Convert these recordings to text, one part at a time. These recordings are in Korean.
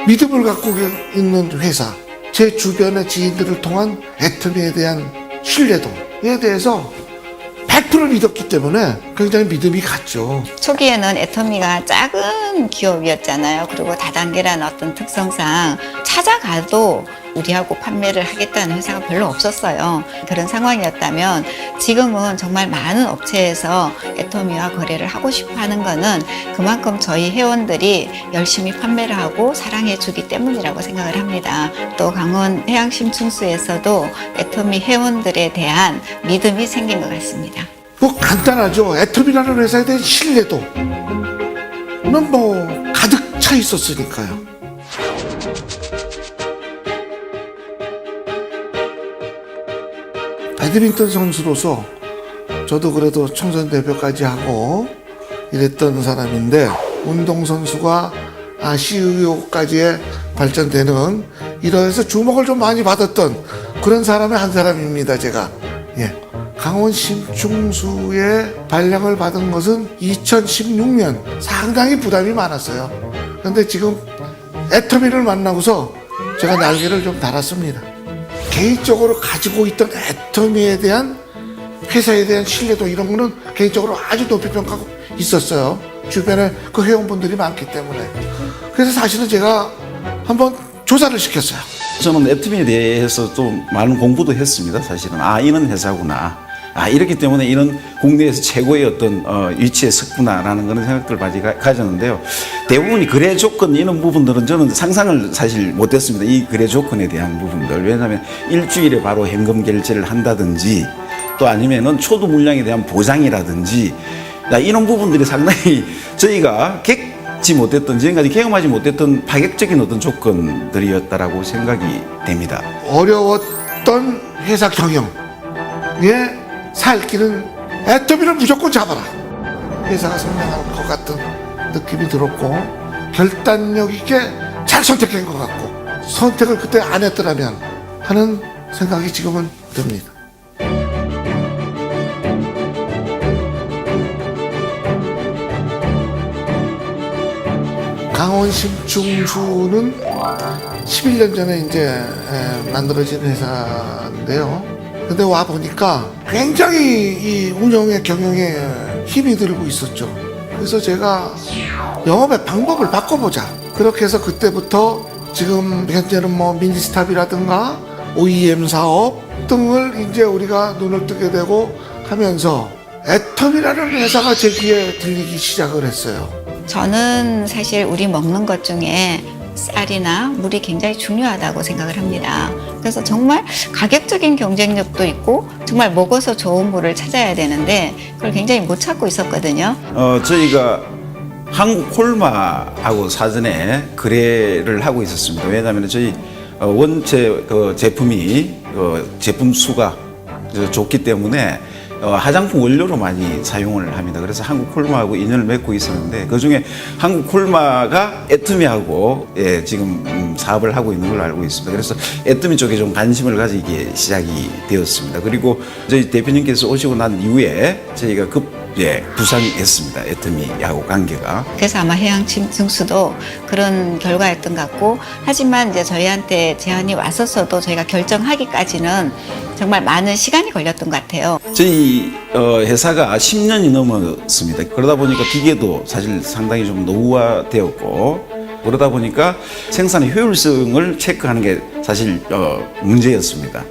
믿음을 갖고 있는 회사, 제 주변의 지인들을 통한 애터미에 대한 신뢰도에 대해서 100% 믿었기 때문에 굉장히 믿음이 갔죠. 초기에는 애터미가 작은 기업이었잖아요. 그리고 다단계라는 어떤 특성상 찾아가도 우리하고 판매를 하겠다는 회사가 별로 없었어요. 그런 상황이었다면 지금은 정말 많은 업체에서 애터미와 거래를 하고 싶어 하는 거는 그만큼 저희 회원들이 열심히 판매를 하고 사랑해 주기 때문이라고 생각을 합니다. 또 강원 해양심층수에서도 애터미 회원들에 대한 믿음이 생긴 것 같습니다. 뭐 간단하죠. 애터미라는 회사에 대한 신뢰도는 뭐 가득 차 있었으니까요. 배드민턴 선수로서 저도 그래도 청소년 대표까지 하고 이랬던 사람인데, 운동선수가 CEO까지의 발전되는 이러해서 주목을 좀 많이 받았던 그런 사람의 한 사람입니다, 제가. 예. 강원 심충수의 발령을 받은 것은 2016년. 상당히 부담이 많았어요. 그런데 지금 애터미를 만나고서 제가 날개를 좀 달았습니다. 개인적으로 가지고 있던 애터미에 대한, 회사에 대한 신뢰도, 이런 거는 개인적으로 아주 높이 평가하고 있었어요. 주변에 그 회원분들이 많기 때문에. 그래서 사실은 제가 한번 조사를 시켰어요. 저는 애터미에 대해서 좀 많은 공부도 했습니다. 사실은 이런 회사구나, 이렇기 때문에 이런 국내에서 최고의 어떤 위치에 섰구나라는 그런 생각들을 많이 가졌는데요. 대부분이 거래 조건, 이런 부분들은 저는 상상을 사실 못했습니다. 이 거래 조건에 대한 부분들. 왜냐하면 일주일에 바로 현금 결제를 한다든지, 또 아니면은 초도 물량에 대한 보장이라든지, 이런 부분들이 상당히 저희가 겪지 못했던, 지금까지 경험하지 못했던 파격적인 어떤 조건들이었다라고 생각이 됩니다. 어려웠던 회사 경영에 살 길은 애터미를 무조건 잡아라. 회사가 성장할 것 같은 느낌이 들었고, 결단력 있게 잘 선택한 것 같고, 선택을 그때 안 했더라면 하는 생각이 지금은 듭니다. 강원 심충수는 11년 전에 이제 만들어진 회사인데요. 근데 와 보니까 굉장히 이 운영에, 경영에 힘이 들고 있었죠. 그래서 제가 영업의 방법을 바꿔보자. 그렇게 해서 그때부터 지금 현재는 뭐 미니스탑이라든가 OEM 사업 등을 이제 우리가 눈을 뜨게 되고 하면서 애터미라는 회사가 제 귀에 들리기 시작을 했어요. 저는 사실 우리 먹는 것 중에 쌀이나 물이 굉장히 중요하다고 생각을 합니다. 그래서 정말 가격적인 경쟁력도 있고 정말 먹어서 좋은 물을 찾아야 되는데 그걸 굉장히 못 찾고 있었거든요. 저희가 한국콜마하고 사전에 거래를 하고 있었습니다. 왜냐하면 저희 원체 그 제품이 제품 수가 좋기 때문에 화장품 원료로 많이 사용을 합니다. 그래서 한국콜마하고 인연을 맺고 있었는데, 그중에 한국콜마가 애터미하고 지금 사업을 하고 있는 걸로 알고 있습니다. 그래서 애터미 쪽에 좀 관심을 가지기 시작이 되었습니다. 그리고 저희 대표님께서 오시고 난 이후에 저희가 부상했습니다. 애터미하고 관계가. 그래서 아마 해양심층수도 그런 결과였던 것 같고, 하지만 이제 저희한테 제안이 왔었어도 저희가 결정하기까지는 정말 많은 시간이 걸렸던 것 같아요. 저희 회사가 10년이 넘었습니다. 그러다 보니까 기계도 사실 상당히 좀 노후화되었고, 그러다 보니까 생산의 효율성을 체크하는 게 사실 문제였습니다.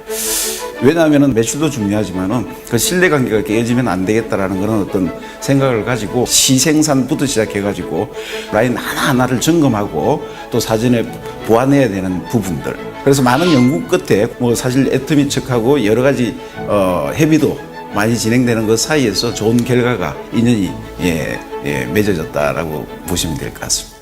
왜냐하면 매출도 중요하지만은 그 신뢰관계가 깨지면 안 되겠다라는 그런 어떤 생각을 가지고 시생산부터 시작해가지고 라인 하나하나를 점검하고 또 사전에 보완해야 되는 부분들. 그래서 많은 연구 끝에 뭐 사실 애터미 측하고 여러 가지 협의도 많이 진행되는 그 사이에서 좋은 결과가 인연이 맺어졌다라고 보시면 될 것 같습니다.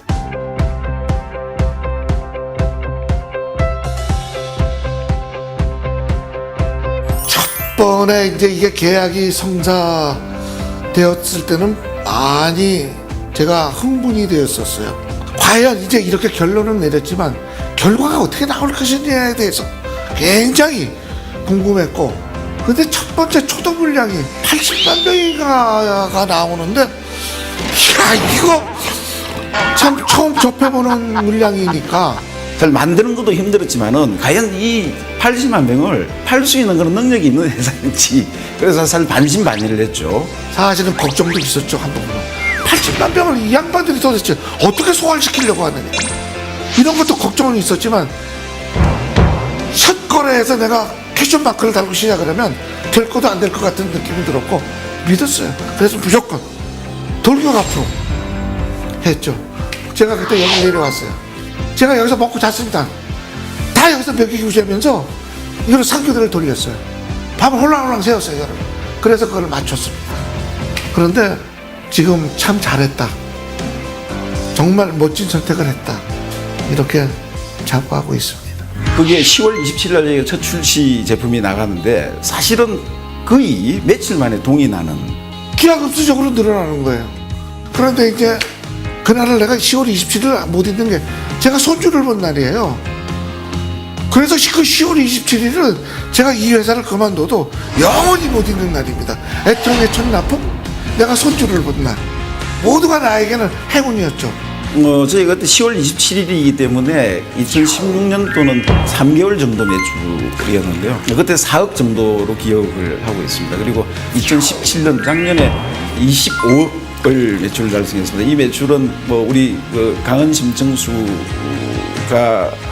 번에 이제 이게 계약이 성사되었을 때는 많이 제가 흥분이 되었었어요. 과연 이제 이렇게 결론은 내렸지만 결과가 어떻게 나올 것이냐에 대해서 굉장히 궁금했고, 근데 첫 번째 초도 물량이 80만 명이가 나오는데, 야, 이거 참 처음 접해보는 물량이니까 잘 만드는 것도 힘들었지만은 과연 이 80만 병을 팔 수 있는 그런 능력이 있는 회사인지 그래서 사실 반신반의를 했죠. 사실은 걱정도 있었죠. 한번은 80만 병을 이 양반들이 도대체 어떻게 소화시키려고 하느냐 이런 것도 걱정은 있었지만 첫 거래에서 내가 캐션 마크를 달고 시작을 하면 될 것도 안 될 것 같은 느낌이 들었고 믿었어요. 그래서 무조건 돌격 앞으로 했죠. 제가 그때 여기 내려왔어요. 제가 여기서 먹고 잤습니다. 다 여기서 먹이고 자면서 이걸 상교대를 돌렸어요. 밥을 홀랑홀랑 세웠어요, 여러분. 그래서 그걸 맞췄습니다. 그런데 지금 참 잘했다. 정말 멋진 선택을 했다. 이렇게 자부하고 있습니다. 그게 10월 27일 날 첫 출시 제품이 나가는데 사실은 거의 며칠 만에 동이 나는 기하급수적으로 늘어나는 거예요. 그런데 이제 그날을 내가 10월 27일 못 있는 게 제가 손주를 본 날이에요. 그래서 그 10월 27일은 제가 이 회사를 그만둬도 영원히 못 있는 날입니다. 애청의 첫 납품, 내가 손주를 본 날. 모두가 나에게는 행운이었죠. 저희가 그때 10월 27일이기 때문에 2016년도는 3개월 정도 매출이었는데요. 그때 4억 정도로 기억을 하고 있습니다. 그리고 2017년 작년에 25억을 매출을 달성했습니다. 이 매출은 뭐 우리 그 강은 심층수가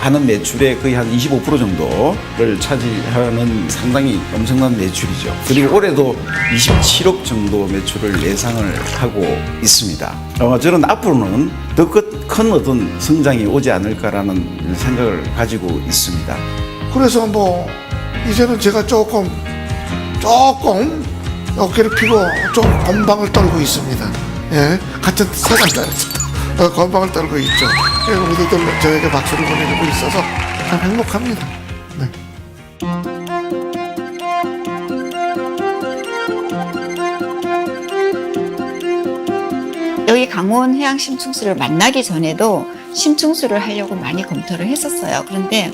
하는 매출의 거의 한 25% 정도를 차지하는 상당히 엄청난 매출이죠. 그리고 올해도 27억 정도 매출을 예상을 하고 있습니다. 저는 앞으로는 더 큰 어떤 성장이 오지 않을까라는 생각을 가지고 있습니다. 그래서 뭐 이제는 제가 조금 어깨를 피고 좀 건방을 떨고 있습니다. 예, 같은 사장자였습니다. 건방을 떨고 있죠. 그리고 모두들 저에게 박수를 보내주고 있어서 참 행복합니다. 네. 여기 강원 해양 심층수를 만나기 전에도 심층수를 하려고 많이 검토를 했었어요. 그런데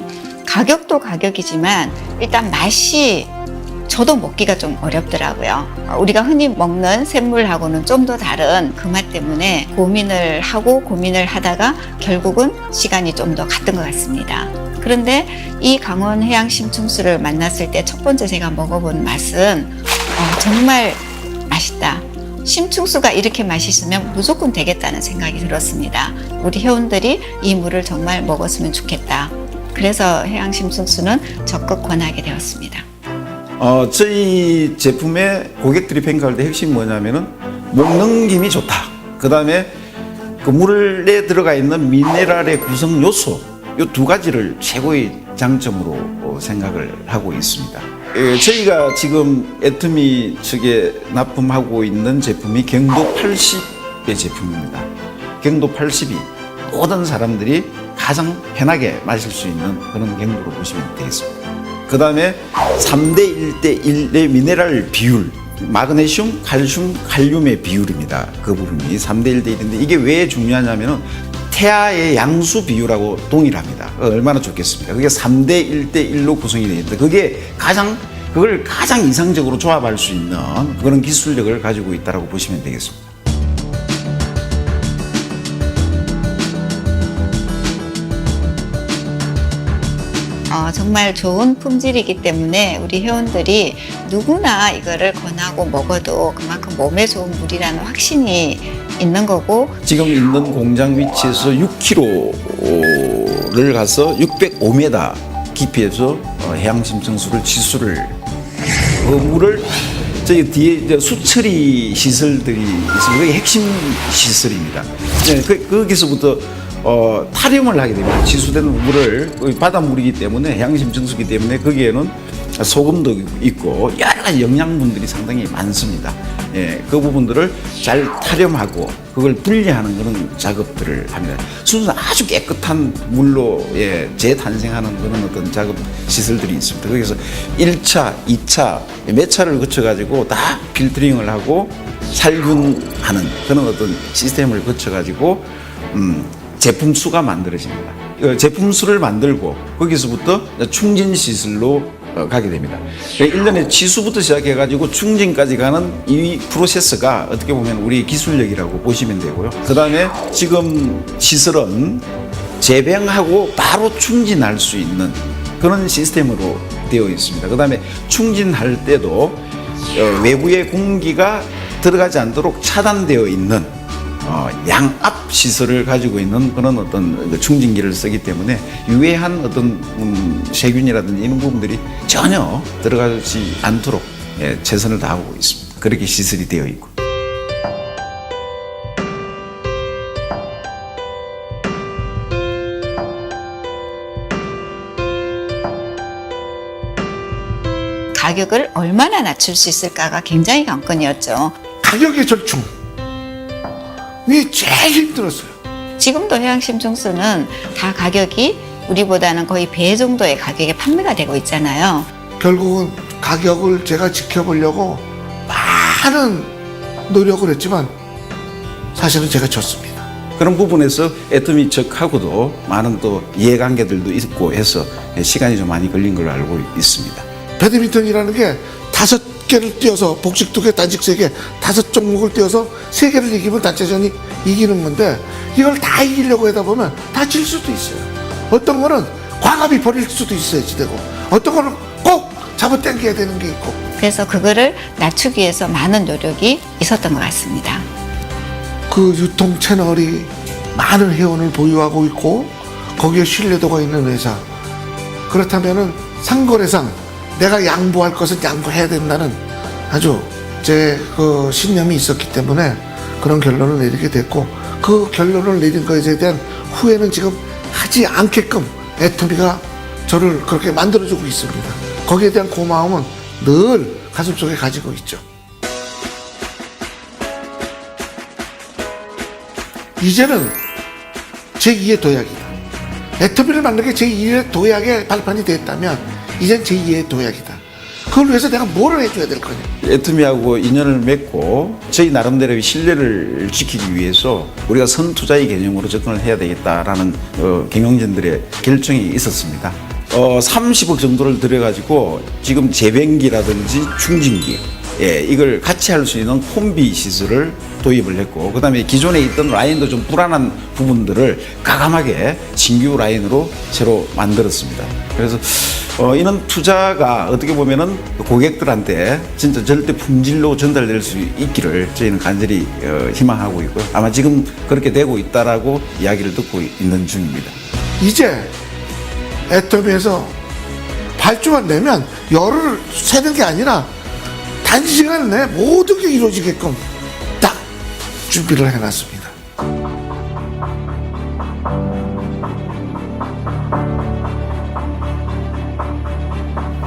가격도 가격이지만 일단 맛이 저도 먹기가 좀 어렵더라고요. 우리가 흔히 먹는 샘물하고는 좀 더 다른 그 맛 때문에 고민을 하다가 결국은 시간이 좀 더 갔던 것 같습니다. 그런데 이 강원 해양 심층수를 만났을 때 첫 번째 제가 먹어본 맛은 정말 맛있다. 심층수가 이렇게 맛있으면 무조건 되겠다는 생각이 들었습니다. 우리 회원들이 이 물을 정말 먹었으면 좋겠다. 그래서 해양 심층수는 적극 권하게 되었습니다. 저희 제품의 고객들이 평가할 때 핵심이 뭐냐면은 먹는 김이 좋다. 그 다음에 그 물에 들어가 있는 미네랄의 구성 요소 이 두 가지를 최고의 장점으로 생각을 하고 있습니다. 저희가 지금 애터미 측에 납품하고 있는 제품이 경도 80의 제품입니다. 경도 80이 모든 사람들이 가장 편하게 마실 수 있는 그런 경도로 보시면 되겠습니다. 그 다음에 3대 1대 1의 미네랄 비율, 마그네슘, 칼슘, 칼륨의 비율입니다. 그 부분이 3대 1대 1인데 이게 왜 중요하냐면은 태아의 양수 비율하고 동일합니다. 얼마나 좋겠습니까? 그게 3대 1대 1로 구성이 되어 있는데 그걸 가장 이상적으로 조합할 수 있는 그런 기술력을 가지고 있다고 보시면 되겠습니다. 정말 좋은 품질이기 때문에 우리 회원들이 누구나 이거를 권하고 먹어도 그만큼 몸에 좋은 물이라는 확신이 있는 거고 지금 있는 공장 위치에서 6km를 가서 605m 깊이에서 해양 심층수를 지수를 그 물을 저희 뒤에 이제 수처리 시설들이 있습니다. 그게 핵심 시설입니다. 네, 거기서부터 탈염을 하게 됩니다. 지수된 물을 바닷물이기 때문에 해양심층수이기 때문에 거기에는 소금도 있고 여러 가지 영양분들이 상당히 많습니다. 예, 그 부분들을 잘 탈염하고 그걸 분리하는 그런 작업들을 합니다. 순수 아주 깨끗한 물로 재탄생하는 그런 어떤 작업 시설들이 있습니다. 거기서 1차, 2차 몇 차를 거쳐가지고 다 필터링을 하고 살균하는 그런 어떤 시스템을 거쳐가지고 제품수가 만들어집니다. 제품수를 만들고 거기서부터 충진 시설로 가게 됩니다. 그러니까 1년에 취수부터 시작해가지고 충진까지 가는 이 프로세스가 어떻게 보면 우리 기술력이라고 보시면 되고요. 그 다음에 지금 시설은 재배하고 바로 충진할 수 있는 그런 시스템으로 되어 있습니다. 그 다음에 충진할 때도 외부의 공기가 들어가지 않도록 차단되어 있는 양압 시설을 가지고 있는 그런 어떤 충진기를 쓰기 때문에 유해한 어떤 세균이라든지 이런 부분들이 전혀 들어가지 않도록 최선을 다하고 있습니다. 그렇게 시설이 되어 있고. 가격을 얼마나 낮출 수 있을까가 굉장히 관건이었죠. 가격의 절충. 이게 제일 힘들었어요. 지금도 해양심층수는 다 가격이 우리보다는 거의 배 정도의 가격에 판매가 되고 있잖아요. 결국은 가격을 제가 지켜보려고 많은 노력을 했지만 사실은 제가 졌습니다. 그런 부분에서 애터미 측하고도 많은 또 이해관계들도 있고 해서 시간이 좀 많이 걸린 걸로 알고 있습니다. 배드민턴이라는 게 5개를 뛰어서 복식 2개, 단식 3개, 5종목을 뛰어서 3개를 이기면 단체전이 이기는 건데 이걸 다 이기려고 하다 보면 다 질 수도 있어요. 어떤 거는 과감히 버릴 수도 있어야지 되고 어떤 거는 꼭 잡아당겨야 되는 게 있고 그래서 그거를 낮추기 위해서 많은 노력이 있었던 것 같습니다. 그 유통 채널이 많은 회원을 보유하고 있고 거기에 신뢰도가 있는 회사 그렇다면은 상거래상 내가 양보할 것은 양보해야 된다는 아주 제 그 신념이 있었기 때문에 그런 결론을 내리게 됐고 그 결론을 내린 것에 대한 후회는 지금 하지 않게끔 애터미가 저를 그렇게 만들어주고 있습니다. 거기에 대한 고마움은 늘 가슴속에 가지고 있죠. 이제는 제2의 도약이다. 애터미를 만든 게 제2의 도약의 발판이 됐다면 이젠 제2의 도약이다. 그걸 위해서 내가 뭐를 해줘야 될 거냐. 애터미하고 인연을 맺고 저희 나름대로의 신뢰를 지키기 위해서 우리가 선투자의 개념으로 접근을 해야 되겠다라는 경영진들의 결정이 있었습니다. 30억 정도를 들여가지고 지금 재배기라든지 충진기 이걸 같이 할 수 있는 콤비 시설을 도입을 했고 그 다음에 기존에 있던 라인도 좀 불안한 부분들을 과감하게 신규 라인으로 새로 만들었습니다. 그래서 이런 투자가 어떻게 보면은 고객들한테 진짜 절대 품질로 전달될 수 있기를 저희는 간절히 희망하고 있고요. 아마 지금 그렇게 되고 있다라고 이야기를 듣고 있는 중입니다. 이제 애터미에서 발주만 내면 열을 새는 게 아니라 단시간 내에 모든 게 이루어지게끔 딱 준비를 해놨습니다.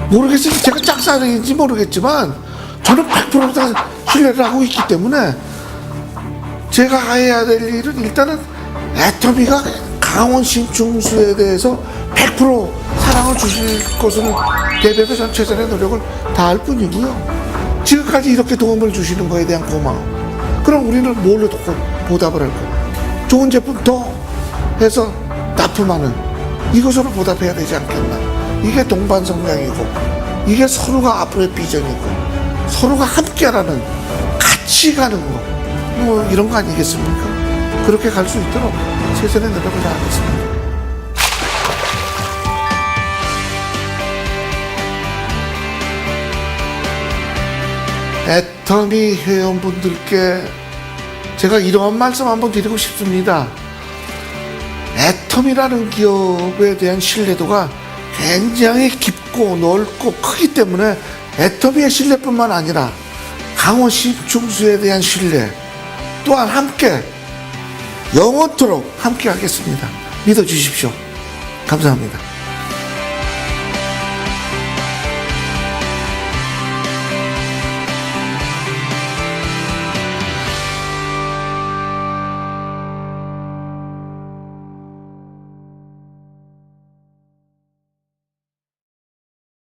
모르겠어요. 제가 짝사랑인지 모르겠지만 저는 100% 신뢰를 하고 있기 때문에 제가 해야 될 일은 일단은 애터미가 강원 심층수에 대해서 100% 사랑을 주실 것을 대비해서 전 최선의 노력을 다할 뿐이고요. 지금까지 이렇게 도움을 주시는 거에 대한 고마움. 그럼 우리는 뭘로 보답을 할 거예요? 좋은 제품 더 해서 납품하는 이것으로 보답해야 되지 않겠나. 이게 동반성명이고 이게 서로가 앞으로의 비전이고 서로가 함께하라는 같이 가는 거 뭐 이런 거 아니겠습니까? 그렇게 갈 수 있도록 최선의 노력을 다하겠습니다. 애터미 회원분들께 제가 이런 말씀 한번 드리고 싶습니다. 애터미라는 기업에 대한 신뢰도가 굉장히 깊고 넓고 크기 때문에 애터미의 신뢰뿐만 아니라 강원 심층수에 대한 신뢰 또한 함께 영원토록 함께 하겠습니다. 믿어주십시오. 감사합니다.